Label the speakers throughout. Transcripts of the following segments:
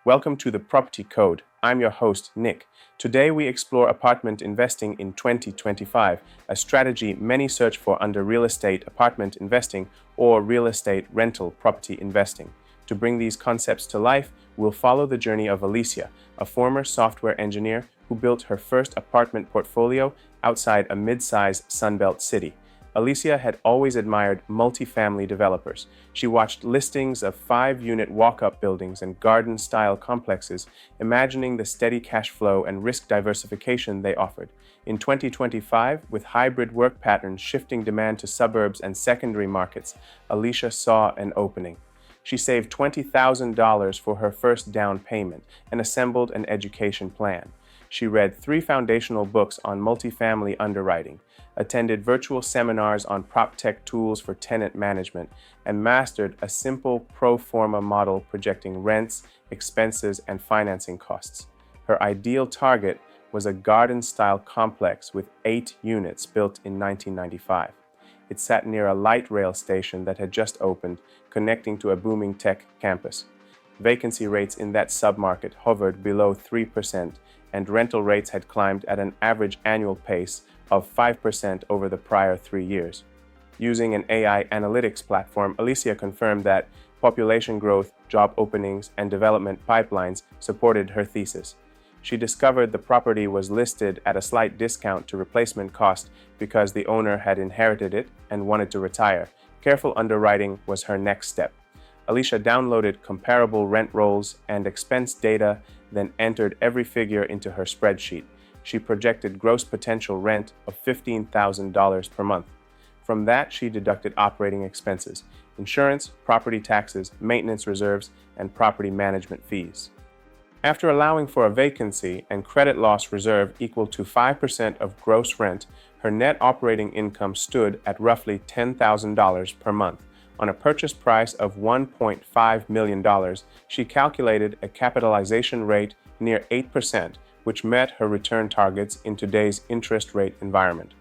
Speaker 1: Welcome to the Property Code. I'm your host, Nick. Today we explore apartment investing in 2025, a strategy many search for under real estate apartment investing or real estate rental property investing. To bring these concepts to life, we'll follow the journey of Alysia, a former software engineer who built her first apartment portfolio outside a mid-sized Sunbelt city. Alysia had always admired multifamily developers. She watched listings of 5-unit walk-up buildings and garden-style complexes, imagining the steady cash flow and risk diversification they offered. In 2025, with hybrid work patterns shifting demand to suburbs and secondary markets, Alysia saw an opening. She saved $20,000 for her first down payment and assembled an education plan. She read 3 foundational books on multifamily underwriting, attended virtual seminars on proptech tools for tenant management, and mastered a simple Pro-Forma model projecting rents, expenses, and financing costs. Her ideal target was a garden-style complex with 8 units built in 1995. It sat near a light rail station that had just opened, connecting to a booming tech campus. Vacancy rates in that submarket hovered below 3%, and rental rates had climbed at an average annual pace of 5% over the prior 3 years. Using an AI analytics platform, Alysia confirmed that population growth, job openings, and development pipelines supported her thesis. She discovered the property was listed at a slight discount to replacement cost because the owner had inherited it and wanted to retire. Careful underwriting was her next step. Alysia downloaded comparable rent rolls and expense data, then entered every figure into her spreadsheet. She projected gross potential rent of $15,000 per month. From that, she deducted operating expenses, insurance, property taxes, maintenance reserves, and property management fees. After allowing for a vacancy and credit loss reserve equal to 5% of gross rent, her net operating income stood at roughly $10,000 per month. On a purchase price of $1.5 million, she calculated a capitalization rate near 8%, which met her return targets in today's interest rate environment.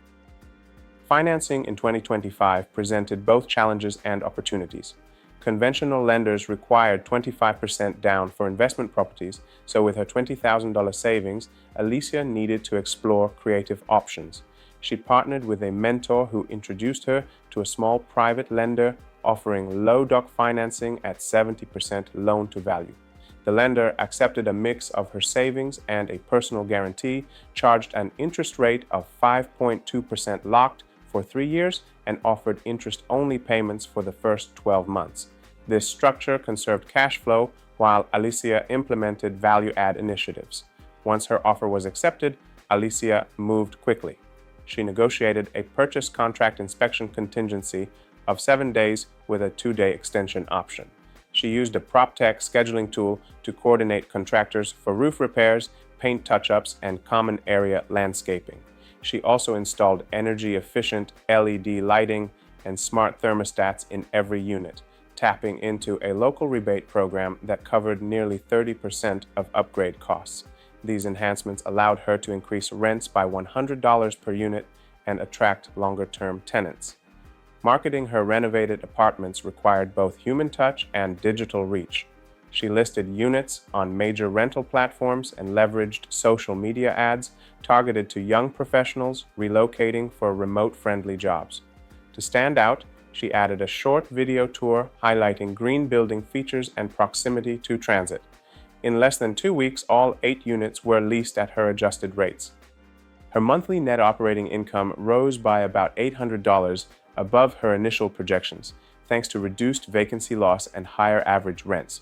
Speaker 1: Financing in 2025 presented both challenges and opportunities. Conventional lenders required 25% down for investment properties, so with her $20,000 savings, Alysia needed to explore creative options. She partnered with a mentor who introduced her to a small private lender offering low doc financing at 70% loan to value. The lender accepted a mix of her savings and a personal guarantee, charged an interest rate of 5.2% locked for 3 years, and offered interest-only payments for the first 12 months. This structure conserved cash flow while Alysia implemented value-add initiatives. Once her offer was accepted, Alysia moved quickly. She negotiated a purchase contract inspection contingency of 7 days with a 2-day extension option. She used a proptech scheduling tool to coordinate contractors for roof repairs, paint touch-ups, and common area landscaping. She also installed energy-efficient LED lighting and smart thermostats in every unit, tapping into a local rebate program that covered nearly 30% of upgrade costs. These enhancements allowed her to increase rents by $100 per unit and attract longer-term tenants. Marketing her renovated apartments required both human touch and digital reach. She listed units on major rental platforms and leveraged social media ads targeted to young professionals relocating for remote-friendly jobs. To stand out, she added a short video tour highlighting green building features and proximity to transit. In less than 2 weeks, all 8 units were leased at her adjusted rates. Her monthly net operating income rose by about $800 above her initial projections, thanks to reduced vacancy loss and higher average rents.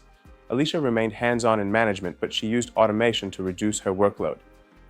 Speaker 1: Alysia remained hands-on in management, but she used automation to reduce her workload.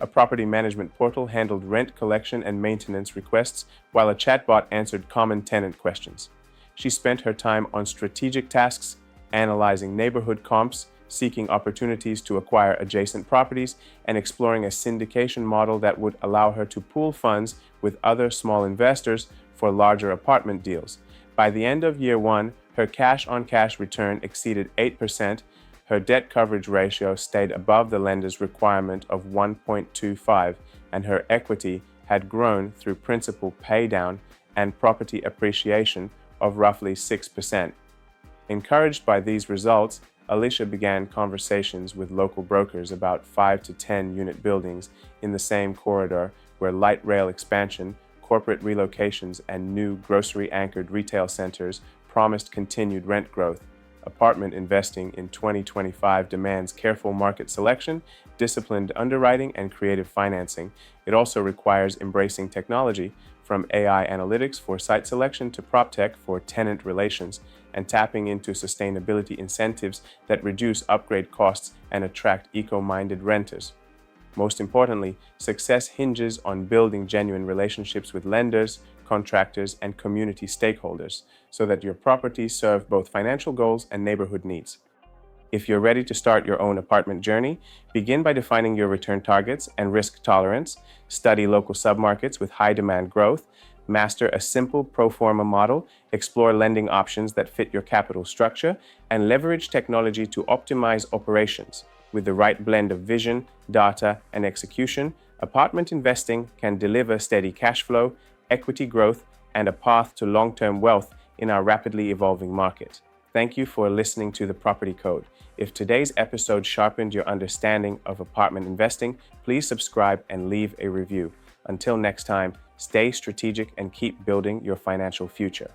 Speaker 1: A property management portal handled rent collection and maintenance requests, while a chatbot answered common tenant questions. She spent her time on strategic tasks, analyzing neighborhood comps, seeking opportunities to acquire adjacent properties, and exploring a syndication model that would allow her to pool funds with other small investors for larger apartment deals. By the end of year 1, her cash-on-cash return exceeded 8%, her debt coverage ratio stayed above the lender's requirement of 1.25, and her equity had grown through principal paydown and property appreciation of roughly 6%. Encouraged by these results, Alysia began conversations with local brokers about 5 to 10 unit buildings in the same corridor where light rail expansion, corporate relocations, and new grocery-anchored retail centers promised continued rent growth. Apartment investing in 2025 demands careful market selection, disciplined underwriting, and creative financing. It also requires embracing technology, from AI analytics for site selection to proptech for tenant relations, and tapping into sustainability incentives that reduce upgrade costs and attract eco-minded renters. Most importantly, success hinges on building genuine relationships with lenders, contractors, and community stakeholders so that your properties serve both financial goals and neighborhood needs. If you're ready to start your own apartment journey, begin by defining your return targets and risk tolerance, study local submarkets with high demand growth, master a simple pro-forma model, explore lending options that fit your capital structure, and leverage technology to optimize operations. With the right blend of vision, data, and execution, apartment investing can deliver steady cash flow, equity growth, and a path to long-term wealth in our rapidly evolving market. Thank you for listening to The Property Code. If today's episode sharpened your understanding of apartment investing, please subscribe and leave a review. Until next time, stay strategic and keep building your financial future.